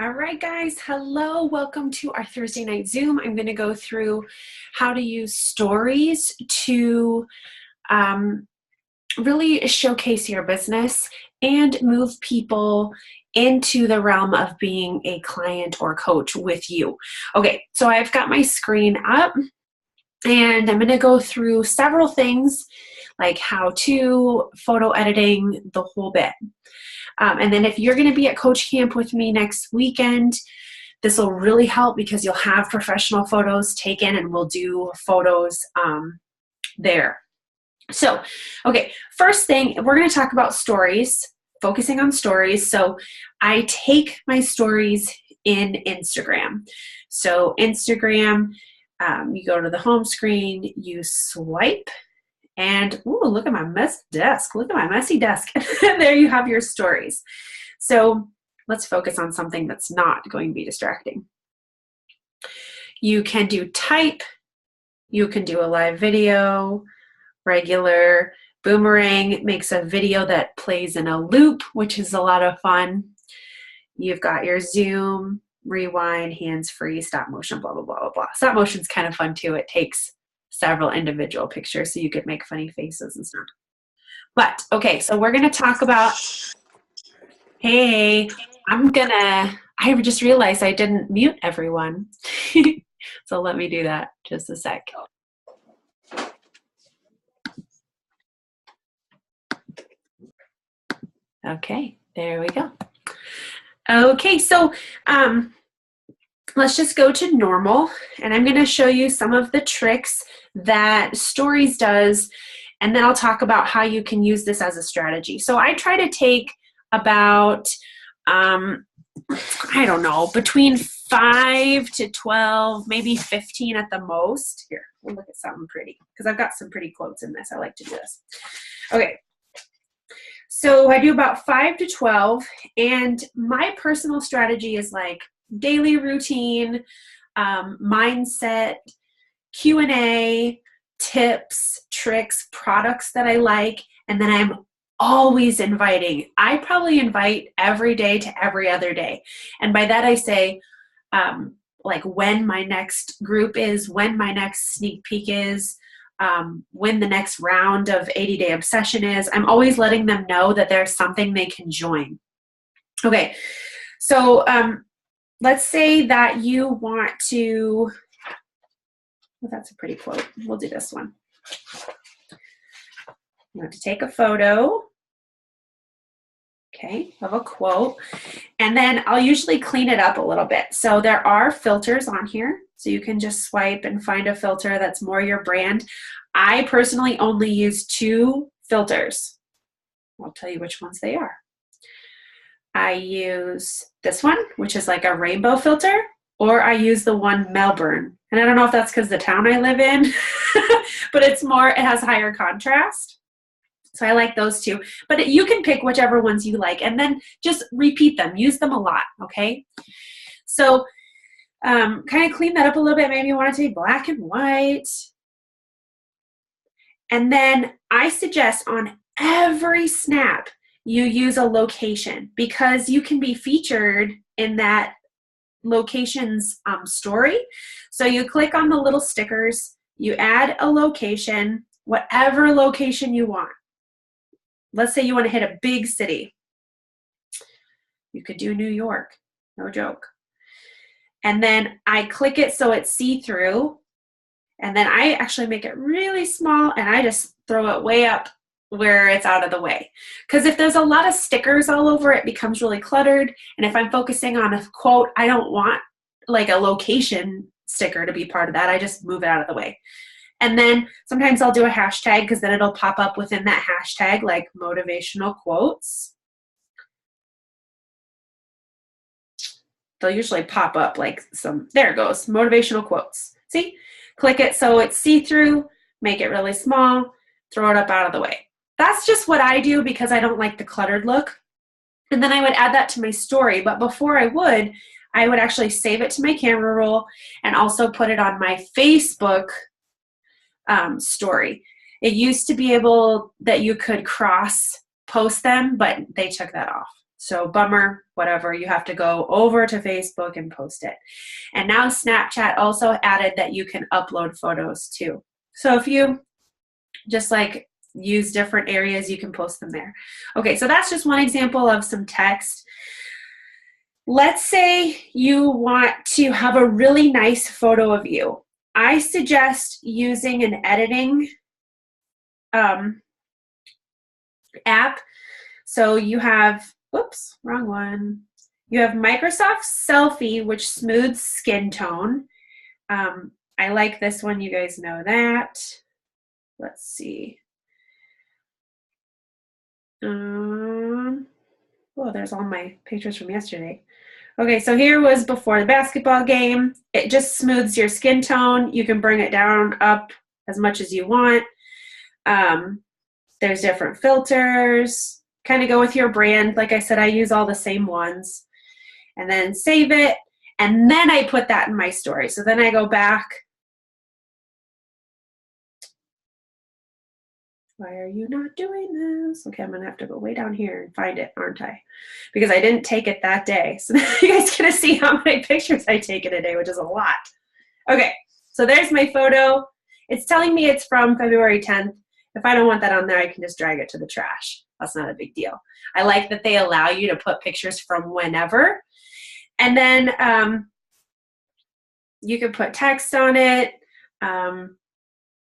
All right, guys. Hello. Welcome to our Thursday night Zoom. I'm going to go through how to use stories to really showcase your business and move people into the realm of being a client or coach with you. Okay, so I've got my screen up and I'm going to go through several things like how to, photo editing, the whole bit. And then if you're going to be at Coach Camp with me next weekend, this will really help because you'll have professional photos taken and we'll do photos there. So, okay, first thing, we're going to talk about stories, focusing on stories. So I take my stories in Instagram. So Instagram, you go to the home screen, you swipe, and ooh, look at my messy desk. Look at my messy desk. There you have your stories. So let's focus on something that's not going to be distracting. You can do type. You can do a live video, regular. Boomerang makes a video that plays in a loop, which is a lot of fun. You've got your zoom, rewind, hands-free, stop motion, blah, blah, blah, blah, blah. Stop motion's kind of fun too. It takes several individual pictures so you could make funny faces and stuff. But okay, so we're gonna talk about, hey, I just realized I didn't mute everyone. So let me do that just a sec. Okay, there we go. Okay, so let's just go to normal, and I'm going to show you some of the tricks that Stories does, and then I'll talk about how you can use this as a strategy. So I try to take about, I don't know, between 5 to 12, maybe 15 at the most. Here, we'll look at something pretty, because I've got some pretty quotes in this. I like to do this. Okay. So I do about 5 to 12, and my personal strategy is like daily routine, mindset, Q&A, tips, tricks, products that I like, and then I'm always inviting. I probably invite every day to every other day. And by that I say like when my next group is, when my next sneak peek is, when the next round of 80-day obsession is. I'm always letting them know that there's something they can join. Okay, so let's say that you want to, well, that's a pretty quote. We'll do this one. You want to take a photo, okay, of a quote, and then I'll usually clean it up a little bit. So there are filters on here, so you can just swipe and find a filter that's more your brand. I personally only use 2 filters. I'll tell you which ones they are. I use this one, which is like a rainbow filter, or I use the one Melbourne. And I don't know if that's because the town I live in, but it has higher contrast. So I like those 2. But you can pick whichever ones you like and then just repeat them. Use them a lot, okay? So kind of clean that up a little bit. Maybe you want it to be black and white. And then I suggest on every snap, you use a location because you can be featured in that location's story. So you click on the little stickers, you add a location, whatever location you want. Let's say you want to hit a big city. You could do New York, no joke. And then I click it so it's see-through. And then I actually make it really small and I just throw it way up where it's out of the way. Because if there's a lot of stickers all over, it becomes really cluttered. And if I'm focusing on a quote, I don't want like a location sticker to be part of that. I just move it out of the way. And then sometimes I'll do a hashtag because then it'll pop up within that hashtag like motivational quotes. They'll usually pop up like there it goes, motivational quotes. See? Click it so it's see-through, make it really small, throw it up out of the way. That's just what I do because I don't like the cluttered look. And then I would add that to my story, but before I would actually save it to my camera roll and also put it on my Facebook story. It used to be able that you could cross post them, but they took that off. So bummer, whatever, you have to go over to Facebook and post it. And now Snapchat also added that you can upload photos too. So if you just like use different areas, you can post them there. Okay, so that's just one example of some text. Let's say you want to have a really nice photo of you. I suggest using an editing app. So you have, whoops, wrong one. You have Microsoft Selfie, which smooths skin tone. I like this one. You guys know that. Let's see. Oh, there's all my pictures from yesterday. Okay, so here was before the basketball game. It just smooths your skin tone. You can bring it down, up as much as you want. There's different filters. Kind of go with your brand. Like I said, I use all the same ones. And then save it. And then I put that in my story. So then I go back. Why are you not doing this? Okay, I'm going to have to go way down here and find it, aren't I? Because I didn't take it that day. So you guys get to see how many pictures I take in a day, which is a lot. Okay, so there's my photo. It's telling me it's from February 10th. If I don't want that on there, I can just drag it to the trash. That's not a big deal. I like that they allow you to put pictures from whenever. And then you can put text on it.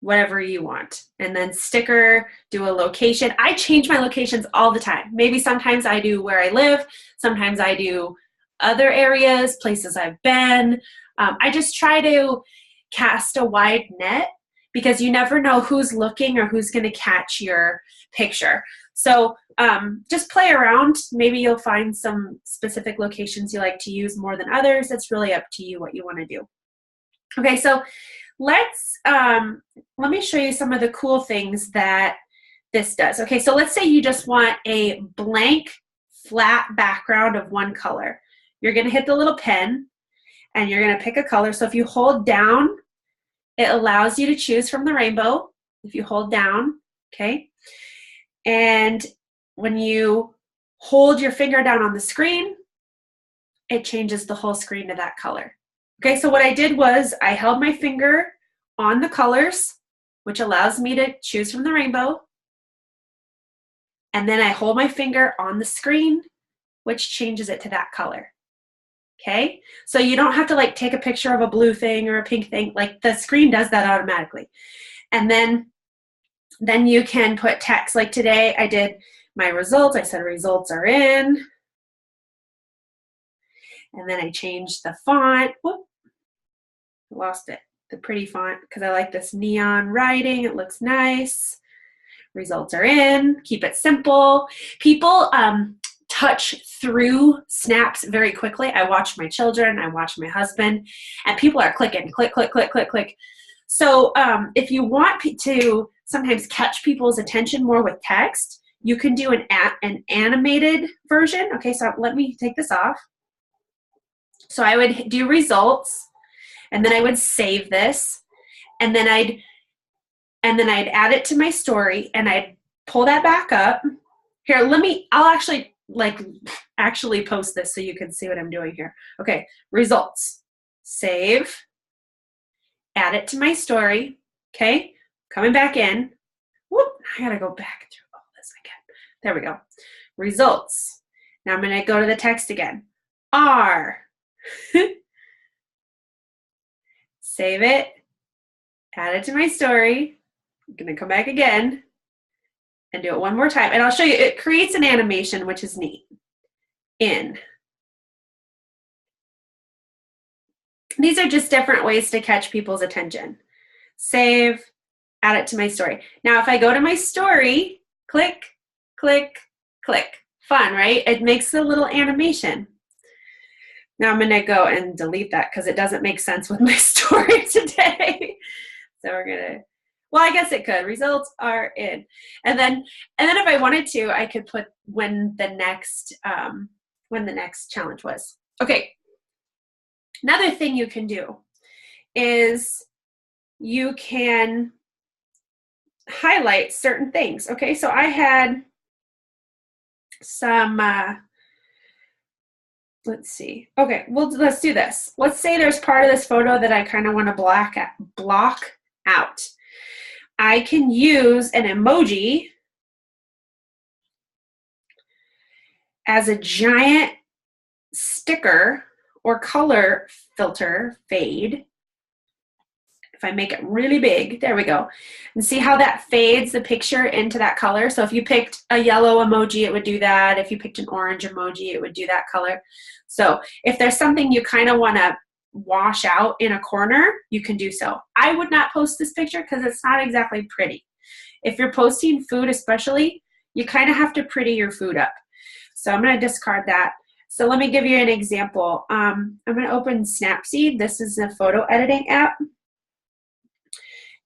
Whatever you want. And then sticker, do a location. I change my locations all the time. Maybe sometimes I do where I live. Sometimes I do other areas, places I've been. I just try to cast a wide net because you never know who's looking or who's going to catch your picture. So just play around. Maybe you'll find some specific locations you like to use more than others. It's really up to you what you want to do. Okay, so let me show you some of the cool things that this does. Okay, so let's say you just want a blank, flat background of one color. You're going to hit the little pen, and you're going to pick a color. So if you hold down, it allows you to choose from the rainbow. If you hold down, okay? And when you hold your finger down on the screen, it changes the whole screen to that color. Okay, so what I did was I held my finger on the colors, which allows me to choose from the rainbow. And then I hold my finger on the screen, which changes it to that color. Okay, so you don't have to like take a picture of a blue thing or a pink thing. Like the screen does that automatically. And then you can put text. Like today I did my results. I said results are in. And then I changed the font. Whoop, lost it. The pretty font because I like this neon writing. It looks nice. Results are in. Keep it simple. People touch through snaps very quickly. I watch my children. I watch my husband. And people are clicking. Click, click, click, click, click. So if you want to sometimes catch people's attention more with text, you can do an animated version. Okay, so let me take this off. So I would do results. And then I would save this, and then I'd add it to my story, and I'd pull that back up. Here, I'll actually post this so you can see what I'm doing here. Okay, results, save, add it to my story. Okay, coming back in. Whoop, I gotta go back through all this again. There we go. Results. Now I'm gonna go to the text again. R. Save it, add it to my story. I'm gonna come back again and do it one more time. And I'll show you, it creates an animation, which is neat. In. These are just different ways to catch people's attention. Save, add it to my story. Now, if I go to my story, click, click, click. Fun, right? It makes a little animation. Now I'm going to go and delete that because it doesn't make sense with my story today. So we're going to, well, I guess it could. Results are in. And then if I wanted to, I could put when the next challenge was. Okay. Another thing you can do is you can highlight certain things. Okay, so I had some let's see. Okay, well, let's do this. Let's say there's part of this photo that I kind of want to block out. I can use an emoji as a giant sticker or color filter fade. If I make it really big, there we go. And see how that fades the picture into that color? So if you picked a yellow emoji, it would do that. If you picked an orange emoji, it would do that color. So if there's something you kind of want to wash out in a corner, you can do so. I would not post this picture because it's not exactly pretty. If you're posting food especially, you kind of have to pretty your food up. So I'm going to discard that. So let me give you an example. I'm going to open Snapseed. This is a photo editing app.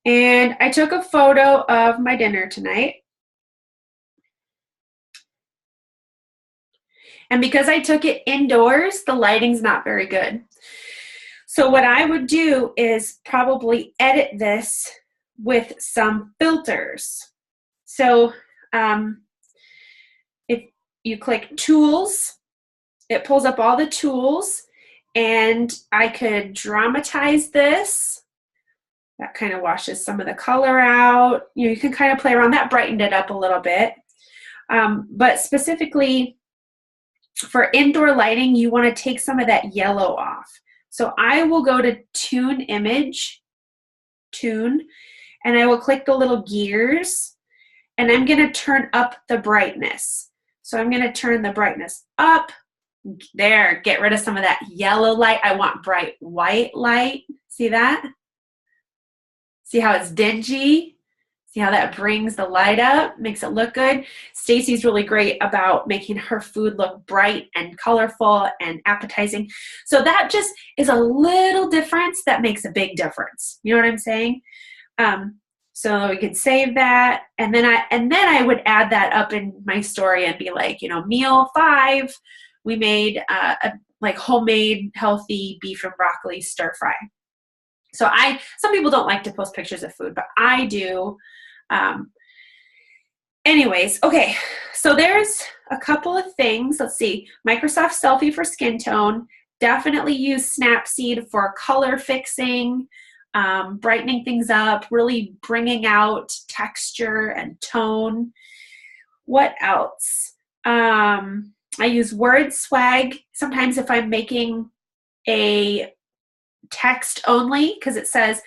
And I took a photo of my dinner tonight. And because I took it indoors, the lighting's not very good. So what I would do is probably edit this with some filters. So if you click Tools, it pulls up all the tools, and I could dramatize this. That kind of washes some of the color out. You can kind of play around. That brightened it up a little bit. But specifically for indoor lighting, you want to take some of that yellow off. So I will go to Tune Image, Tune, and I will click the little gears, and I'm going to turn up the brightness. So I'm going to turn the brightness up. There, get rid of some of that yellow light. I want bright white light. See that? See how it's dingy? See how that brings the light up, makes it look good? Stacy's really great about making her food look bright and colorful and appetizing. So that just is a little difference that makes a big difference. You know what I'm saying? So we could save that, and then I would add that up in my story and be like, you know, meal 5, we made a like homemade healthy beef and broccoli stir fry. So some people don't like to post pictures of food, but I do. Anyways, okay, so there's a couple of things. Let's see. Microsoft Selfie for skin tone. Definitely use Snapseed for color fixing, brightening things up, really bringing out texture and tone. What else? I use Word Swag sometimes if I'm making a text only, because it says,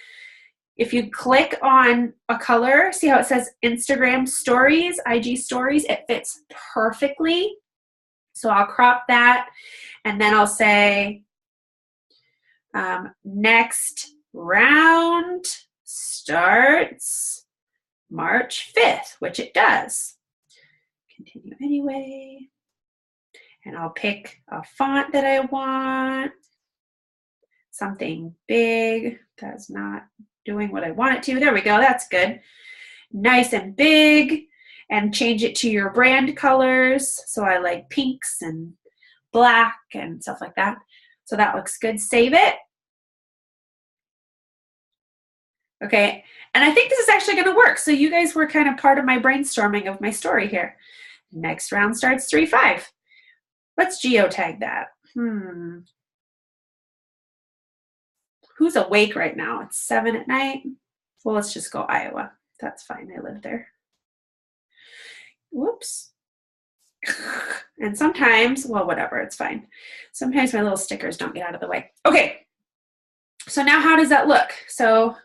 if you click on a color, see how it says Instagram stories, IG stories, it fits perfectly. So I'll crop that, and then I'll say, next round starts March 5th, which it does. Continue anyway. And I'll pick a font that I want. Something big that's not doing what I want it to. There we go. That's good. Nice and big, and change it to your brand colors. So I like pinks and black and stuff like that. So that looks good. Save it. Okay. And I think this is actually going to work. So you guys were kind of part of my brainstorming of my story here. Next round starts 3-5. Let's geotag that. Who's awake right now? It's 7 at night. Well, let's just go Iowa. That's fine. I live there. Whoops. And sometimes, well, whatever, it's fine. Sometimes my little stickers don't get out of the way. Okay. So now how does that look? So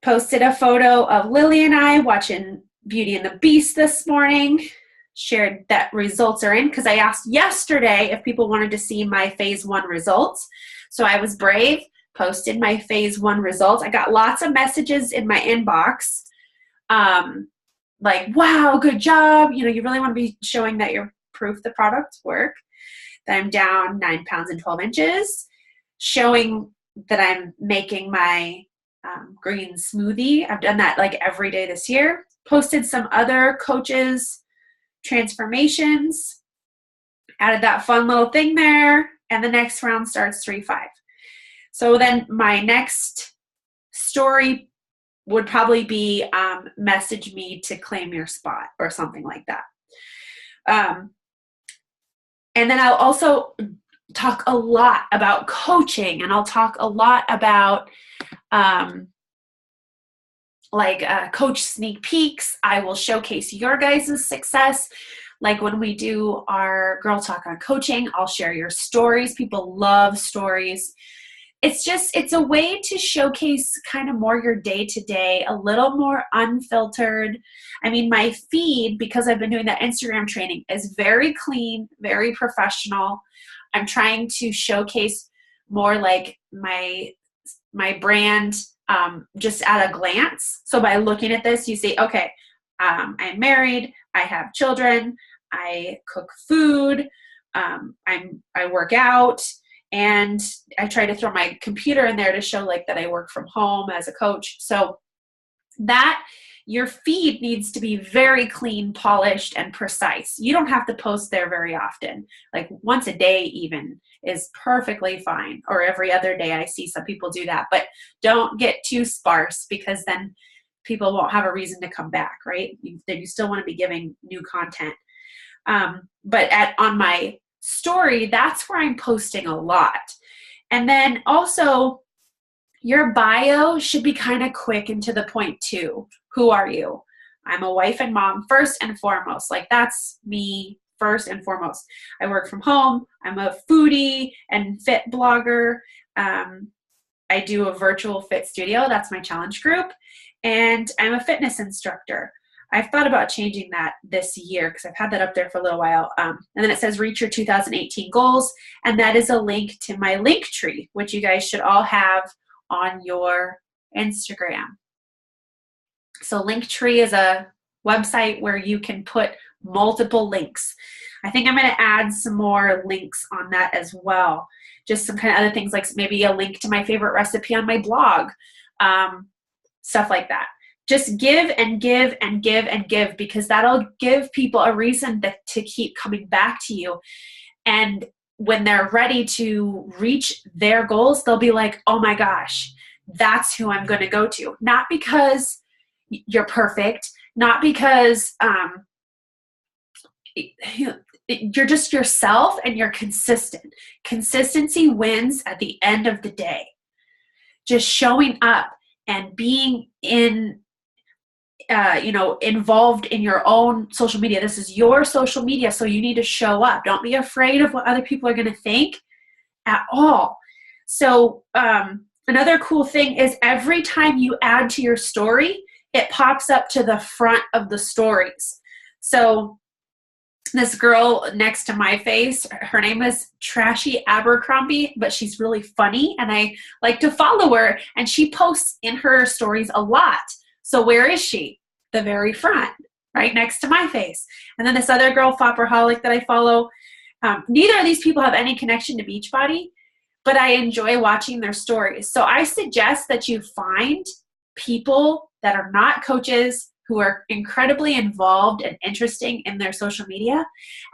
posted a photo of Lily and I watching Beauty and the Beast this morning. Shared that results are in, because I asked yesterday if people wanted to see my phase 1 results. So I was brave, posted my phase 1 results. I got lots of messages in my inbox, like, wow, good job. You know, you really want to be showing that you're proof the products work, that I'm down 9 pounds and 12 inches, showing that I'm making my green smoothie. I've done that like every day this year. Posted some other coaches' transformations, added that fun little thing there, and the next round starts 3-5. So then my next story would probably be message me to claim your spot or something like that. And then I'll also talk a lot about coaching, and I'll talk a lot about coach sneak peeks. I will showcase your guys' success. Like when we do our Girl Talk on coaching, I'll share your stories. People love stories. It's a way to showcase kind of more your day-to-day, a little more unfiltered. I mean, my feed, because I've been doing that Instagram training, is very clean, very professional. I'm trying to showcase more like my brand just at a glance. So by looking at this, you see, okay, I'm married, I have children, I cook food, I work out, and I try to throw my computer in there to show like that I work from home as a coach. So that your feed needs to be very clean, polished, and precise. You don't have to post there very often. Like once a day even is perfectly fine, or every other day. I see some people do that, but don't get too sparse, because then people won't have a reason to come back, right? You still want to be giving new content. But on my story, that's where I'm posting a lot. And then also, your bio should be kind of quick and to the point too. Who are you? I'm a wife and mom first and foremost. Like that's me first and foremost. I work from home. I'm a foodie and fit blogger. I do a virtual fit studio. That's my challenge group. And I'm a fitness instructor. I've thought about changing that this year because I've had that up there for a little while. And then it says reach your 2018 goals. And that is a link to my link tree, which you guys should all have on your Instagram. So Linktree is a website where you can put multiple links. I think I'm going to add some more links on that as well. Just some kind of other things, like maybe a link to my favorite recipe on my blog, stuff like that. Just give and give and give and give, because that'll give people a reason to keep coming back to you. And when they're ready to reach their goals, they'll be like, oh my gosh, that's who I'm going to go to. Not because you're perfect, not because you're just yourself and you're consistent. Consistency wins at the end of the day. Just showing up and being involved in your own social media. This is your social media, so you need to show up. Don't be afraid of what other people are going to think at all. So another cool thing is every time you add to your story, it pops up to the front of the stories. So this girl next to my face, her name is Trashy Abercrombie, but she's really funny, and I like to follow her, and she posts in her stories a lot. So where is she? The very front, right next to my face. And then this other girl, Fopperholic, that I follow, neither of these people have any connection to Beachbody, but I enjoy watching their stories. So I suggest that you find people that are not coaches, who are incredibly involved and interesting in their social media,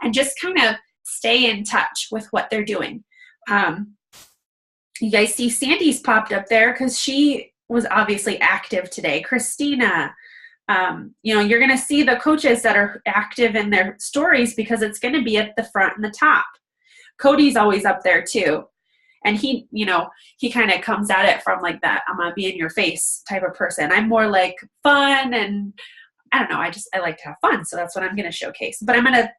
and just kind of stay in touch with what they're doing. You guys see Sandy's popped up there because she was obviously active today. Christina, you're going to see the coaches that are active in their stories because it's going to be at the front and the top. Cody's always up there too. And he kind of comes at it from like that, I'm going to be in your face type of person. I'm more like fun, and I don't know, I like to have fun. So that's what I'm going to showcase. But I'm going to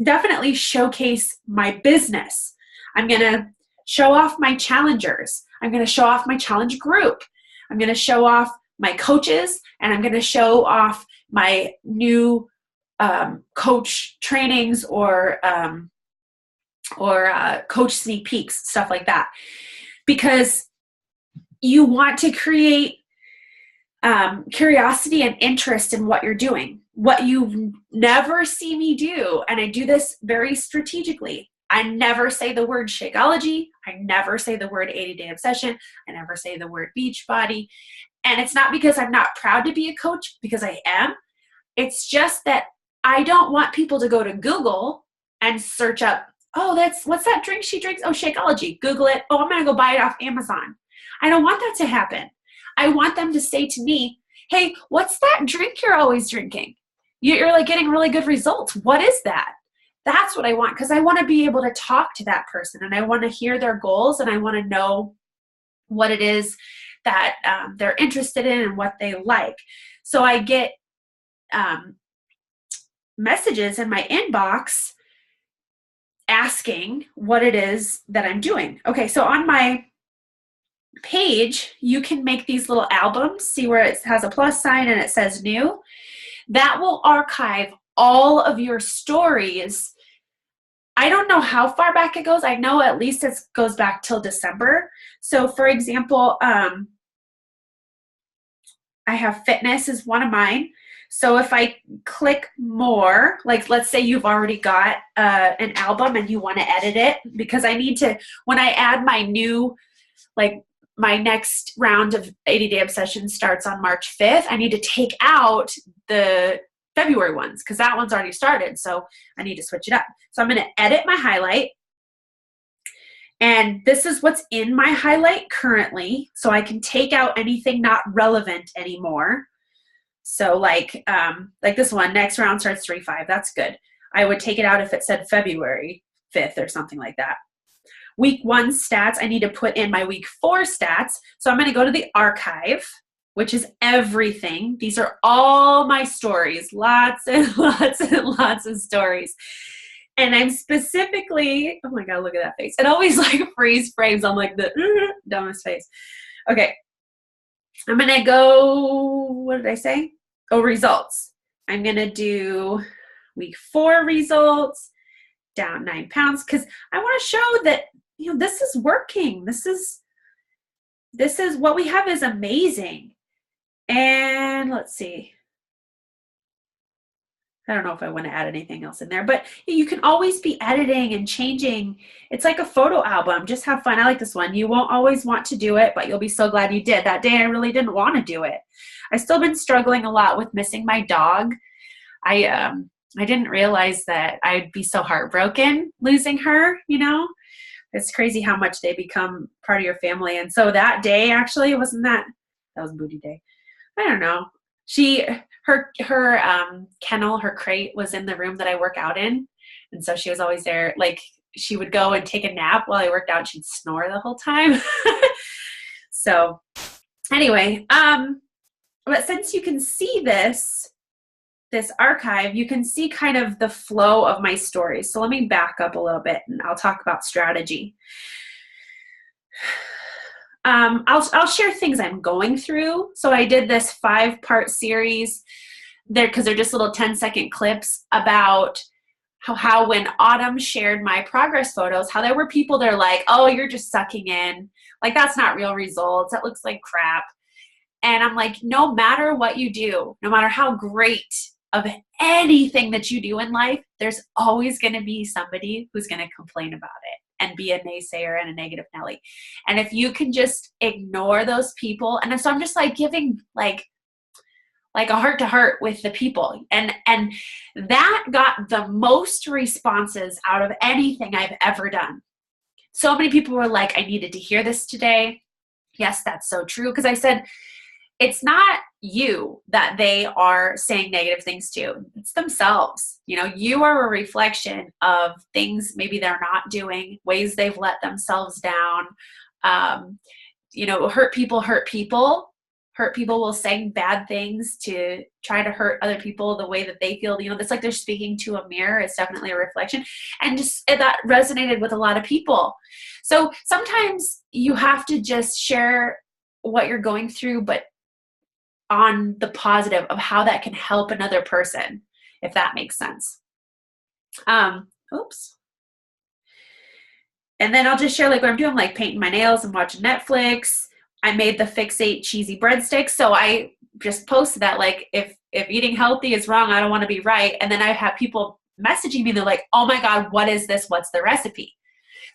definitely showcase my business. I'm going to show off my challengers. I'm going to show off my challenge group. I'm going to show off my coaches, and I'm going to show off my new coach trainings or coach sneak peeks, stuff like that. Because you want to create curiosity and interest in what you're doing. What you never see me do, and I do this very strategically, I never say the word Shakeology. I never say the word 80-day obsession. I never say the word Beachbody. And it's not because I'm not proud to be a coach, because I am. It's just that I don't want people to go to Google and search up, oh, what's that drink she drinks? Oh, Shakeology. Google it. Oh, I'm going to go buy it off Amazon. I don't want that to happen. I want them to say to me, hey, what's that drink you're always drinking? You're like getting really good results. What is that? That's what I want, because I want to be able to talk to that person, and I want to hear their goals, and I want to know what it is that they're interested in and what they like. So I get messages in my inbox asking what it is that I'm doing. Okay, so on my page, you can make these little albums. See where it has a plus sign and it says new? That will archive all of your stories. I don't know how far back it goes. I know at least it goes back till December. So for example, I have fitness is one of mine. So if I click more, like let's say you've already got an album and you want to edit it, because I need to, when I add my new, like my next round of 80-day obsession starts on March 5th, I need to take out the February ones because that one's already started. So I need to switch it up. So I'm going to edit my highlight. And this is what's in my highlight currently. So I can take out anything not relevant anymore. So like this one, next round starts 3/5. That's good. I would take it out if it said February 5th or something like that. Week 1 stats, I need to put in my week 4 stats. So I'm going to go to the archive, which is everything. These are all my stories, lots and lots and lots of stories. And I'm specifically, oh my God, look at that face. It always like freeze frames on like the dumbest face. Okay. I'm going to go, what did I say? Oh, results. I'm going to do week 4 results, down 9 pounds, because I want to show that, you know, this is working. This is what we have is amazing. And let's see. I don't know if I want to add anything else in there, but you can always be editing and changing. It's like a photo album. Just have fun. I like this one. You won't always want to do it, but you'll be so glad you did. That day I really didn't want to do it. I've still been struggling a lot with missing my dog. I didn't realize that I'd be so heartbroken losing her, you know? It's crazy how much they become part of your family. And so that day, actually, wasn't that was booty day. I don't know. Her kennel, her crate was in the room that I work out in. And so she was always there. Like she would go and take a nap while I worked out. She'd snore the whole time. So anyway, but since you can see this archive, you can see kind of the flow of my stories. So let me back up a little bit and I'll talk about strategy. I'll share things I'm going through. So I did this 5-part series there because they're just little 10-second clips about how when Autumn shared my progress photos, how there were people that are like, oh, you're just sucking in. Like, that's not real results. That looks like crap. And I'm like, no matter what you do, no matter how great of anything that you do in life, there's always going to be somebody who's going to complain about it and be a naysayer and a negative Nelly. And if you can just ignore those people, and so I'm just like giving like a heart to heart with the people. And that got the most responses out of anything I've ever done. So many people were like, I needed to hear this today. Yes, that's so true. Because I said, it's not you that they are saying negative things to. It's themselves. You know, you are a reflection of things maybe they're not doing, ways they've let themselves down. You know, hurt people hurt people. Hurt people will say bad things to try to hurt other people the way that they feel. You know, it's like they're speaking to a mirror. It's definitely a reflection. And just that resonated with a lot of people. So sometimes you have to just share what you're going through, but on the positive of how that can help another person, if that makes sense. Oops. And then I'll just share like what I'm doing, like painting my nails and watching Netflix. I made the Fixate cheesy breadsticks. So I just posted that, like, if eating healthy is wrong, I don't want to be right. And then I have people messaging me. They're like, oh my God, what is this? What's the recipe?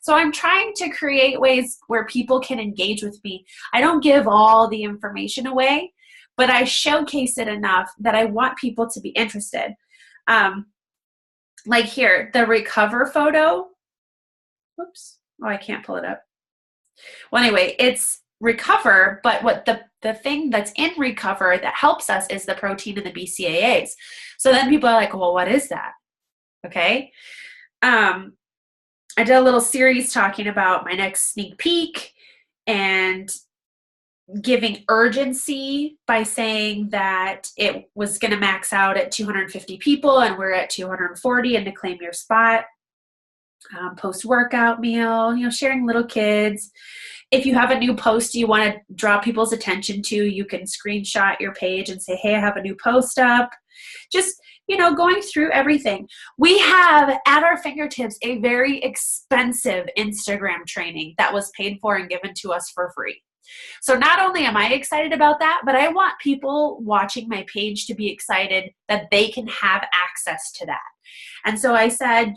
So I'm trying to create ways where people can engage with me. I don't give all the information away, but I showcase it enough that I want people to be interested. Like here, the recover photo. Whoops. Oh, I can't pull it up. Well, anyway, it's recover, but what the thing that's in recover that helps us is the protein and the BCAAs. So then people are like, well, what is that? Okay. I did a little series talking about my next sneak peek and giving urgency by saying that it was going to max out at 250 people and we're at 240 and to claim your spot. Post-workout meal, sharing little kids. If you have a new post you want to draw people's attention to, you can screenshot your page and say, hey, I have a new post up. Just, going through everything. We have at our fingertips a very expensive Instagram training that was paid for and given to us for free. So not only am I excited about that, but I want people watching my page to be excited that they can have access to that. And so I said,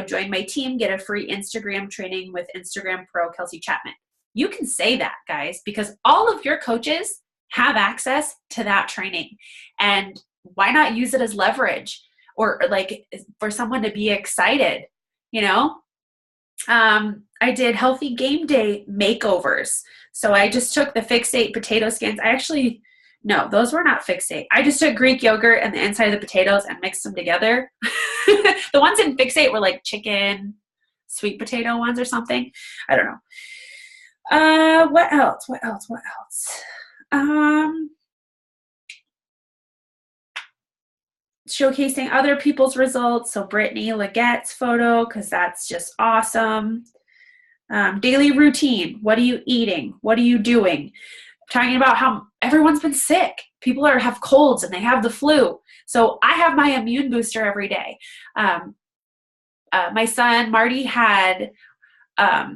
join my team, get a free Instagram training with Instagram Pro Kelsey Chapman. You can say that, guys, because all of your coaches have access to that training. And why not use it as leverage or like for someone to be excited, I did healthy game day makeovers. So I just took the Fixate potato skins. No, those were not Fixate. I just took Greek yogurt and the inside of the potatoes and mixed them together. The ones in Fixate were like chicken, sweet potato ones or something. I don't know. What else? Showcasing other people's results. So Brittany Legette's photo, because that's just awesome. Daily routine. What are you eating? What are you doing? Talking about how everyone's been sick. People have colds and they have the flu. So I have my immune booster every day. My son, Marty, had a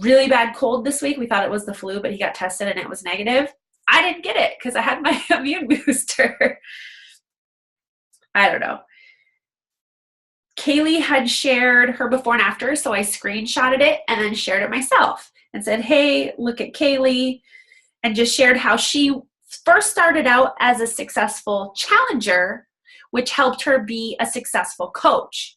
really bad cold this week. We thought it was the flu, but he got tested and it was negative. I didn't get it because I had my immune booster. I don't know. Kaylee had shared her before and after, so I screenshotted it and then shared it myself and said, hey, look at Kaylee, and just shared how she first started out as a successful challenger, which helped her be a successful coach.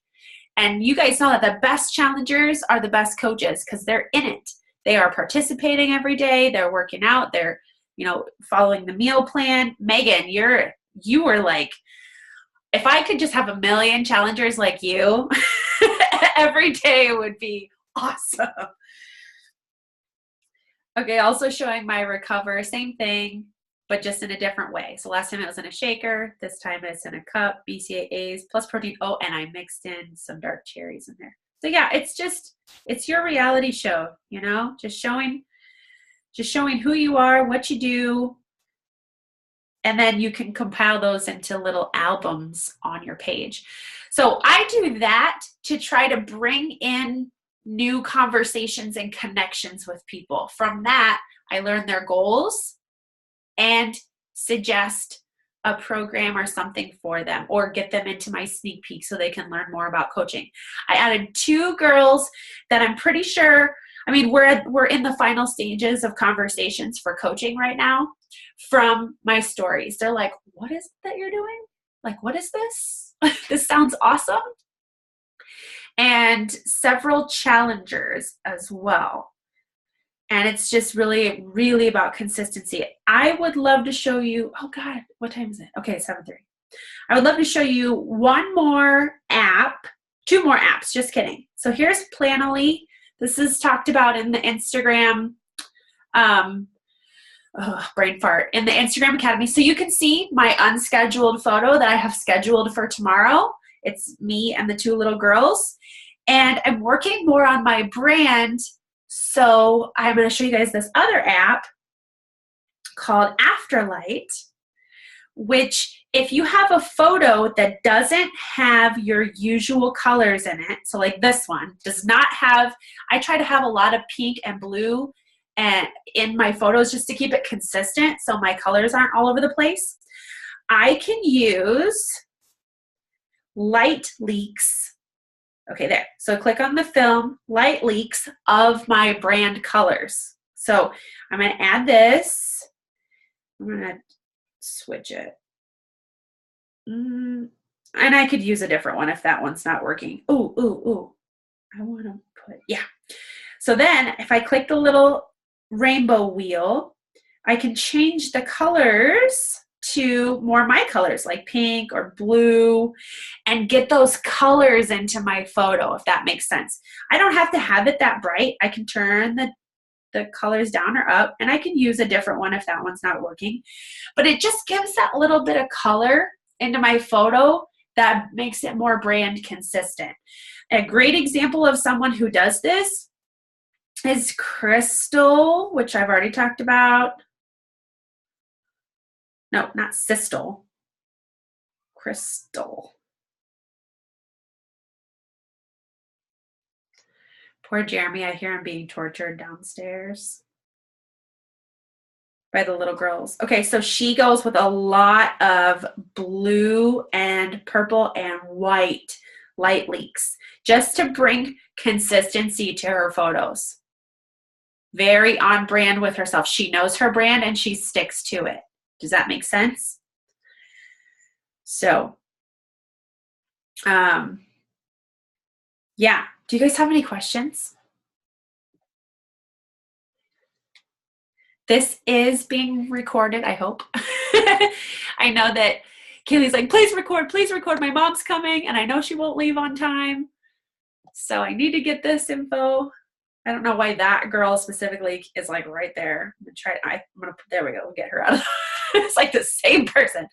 And you guys know that the best challengers are the best coaches because they're in it. They are participating every day. They're working out. They're, following the meal plan. Megan, you were like, if I could just have a million challengers like you, every day would be awesome. Okay, also showing my recover, same thing, but just in a different way. So last time it was in a shaker, this time it's in a cup, BCAAs, plus protein. Oh, and I mixed in some dark cherries in there. So yeah, it's your reality show, just showing who you are, what you do, and then you can compile those into little albums on your page. So I do that to try to bring in new conversations and connections with people. From that, I learn their goals and suggest a program or something for them or get them into my sneak peek so they can learn more about coaching. I added 2 girls that I'm pretty sure, we're in the final stages of conversations for coaching right now from my stories. They're like, what is it that you're doing? Like, what is this? This sounds awesome. And several challengers as well. And it's just really, really about consistency. I would love to show you, oh God, what time is it? Okay, 7:30. I would love to show you 1 more app, 2 more apps, just kidding. So here's Planoly. This is talked about in the Instagram, brain fart, in the Instagram Academy. So you can see my unscheduled photo that I have scheduled for tomorrow. It's me and the 2 little girls. And I'm working more on my brand. So I'm going to show you guys this other app called Afterlight, which if you have a photo that doesn't have your usual colors in it, so like this one does not have, I try to have a lot of pink and blue and in my photos just to keep it consistent so my colors aren't all over the place. I can use light leaks. Okay, there. So click on the film, light leaks of my brand colors. So I'm going to add this. I'm going to switch it. And I could use a different one if that one's not working. Ooh. I want to put, yeah. So then if I click the little rainbow wheel, I can change the colors to more of my colors like pink or blue and get those colors into my photo, if that makes sense. I don't have to have it that bright. I can turn the colors down or up, and I can use a different one if that one's not working. But it just gives that little bit of color into my photo that makes it more brand consistent. A great example of someone who does this is Crystal, which I've already talked about. No, not Sistel. Crystal. Poor Jeremy, I hear him being tortured downstairs by the little girls. Okay, so she goes with a lot of blue and purple and white light leaks just to bring consistency to her photos. Very on brand with herself. She knows her brand and she sticks to it. Does that make sense? So, yeah. Do you guys have any questions? This is being recorded, I hope. I know that Kaylee's like, please record, my mom's coming, and I know she won't leave on time. So I need to get this info. I don't know why that girl specifically is like right there. There we go, we'll get her out of it's like the same person.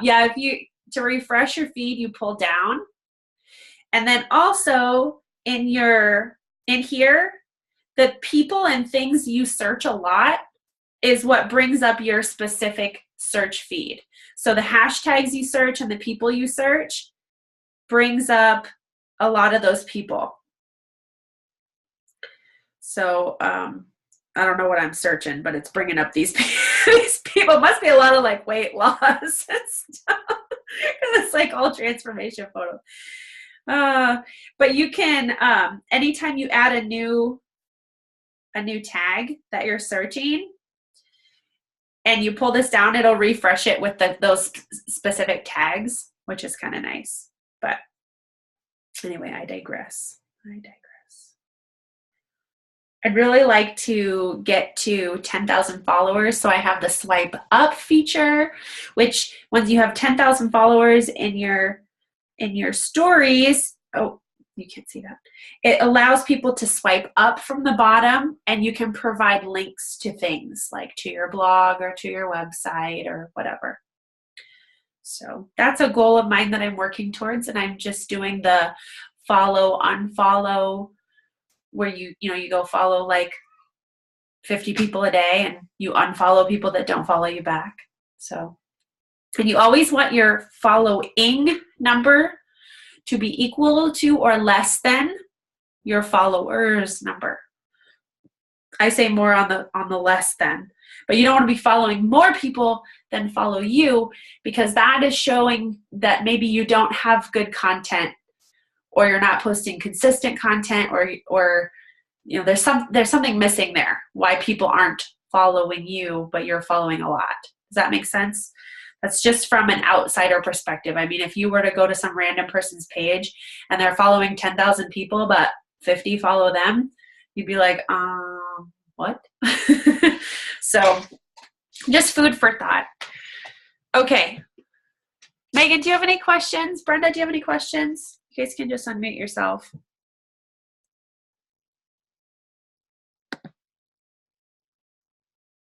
Yeah, to refresh your feed, you pull down. And then also in here, the people and things you search a lot is what brings up your specific search feed. So the hashtags you search and the people you search brings up a lot of those people. So I don't know what I'm searching, but it's bringing up these people. It must be a lot of like weight loss and stuff. It's like all transformation photos. But you can, anytime you add a new tag that you're searching and you pull this down, it'll refresh it with those specific tags, which is kind of nice. But anyway, I digress. I'd really like to get to 10,000 followers. So I have the swipe up feature, which once you have 10,000 followers in your stories, oh, you can't see that. It allows people to swipe up from the bottom, and you can provide links to things like to your blog or to your website or whatever. So that's a goal of mine that I'm working towards, and I'm just doing the follow, unfollow, where you go follow like 50 people a day and you unfollow people that don't follow you back. So, and you always want your following number to be equal to or less than your followers number. I say more on the less than, but you don't want to be following more people than follow you, because that is showing that maybe you don't have good content, or you're not posting consistent content, or there's something missing there, why people aren't following you, but you're following a lot. Does that make sense? That's just from an outsider perspective. I mean, if you were to go to some random person's page and they're following 10,000 people, but 50 follow them, you'd be like, what? So just food for thought. Okay. Megan, do you have any questions? Brenda, do you have any questions? You guys can just unmute yourself.